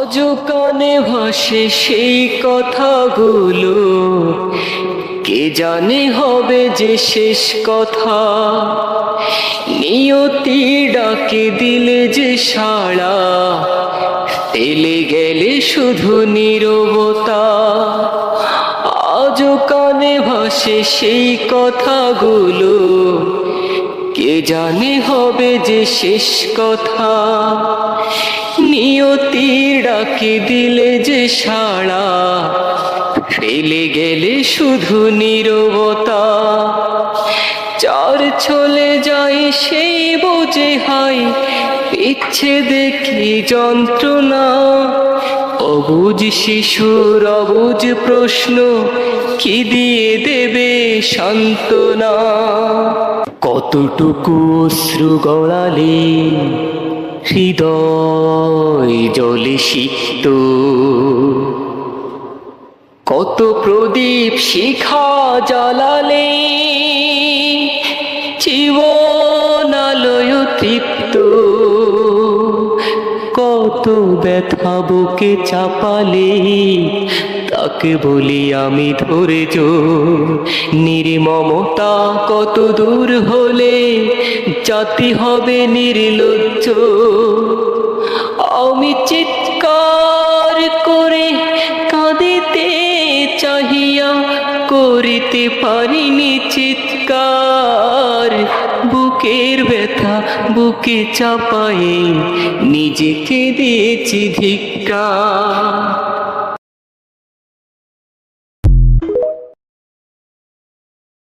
আজ কানে ভাসে সেই কথাগুলো, কে জানে হবে যে শেষ কথা। নিয়তি ডাকে দিলে যে সাড়া, ফেলে গেলে শুধু নীরবতা। আজ কানে ভাসে সেই কথাগুলো, কে জানে হবে যে শেষ কথা। নিয়তির ডাকে দিলে যে সাড়া, ফেলে গেলে শুধু নীরবতা। চার চলে যায় সেই বোঝে হাই, বিচ্ছেদে কি যন্ত্রণা। অবুঝ শিশুর অবুঝ প্রশ্ন, কি দিয়ে দেবে সান্ত্বনা। কতটুকু অশ্রু গড়ালে হৃদয় জলে সিক্ত, কত প্রদীপ শিখা জ্বালালে জীবন আলোয় তৃপ্ত। কত ব্যথা বুকে চাপালে তাকে বলি আমি ধৈর্য। নির্মমতা কত দূর হলে জাতি হবে নির্লজ্জ। আমি চিৎকার করে কাঁদিতে চাহিয়া করিতে পারিনি চিৎকার। বুকের ব্যথা বুকে চাপায়ে নিজেকে দিয়েছি ধিক্কার।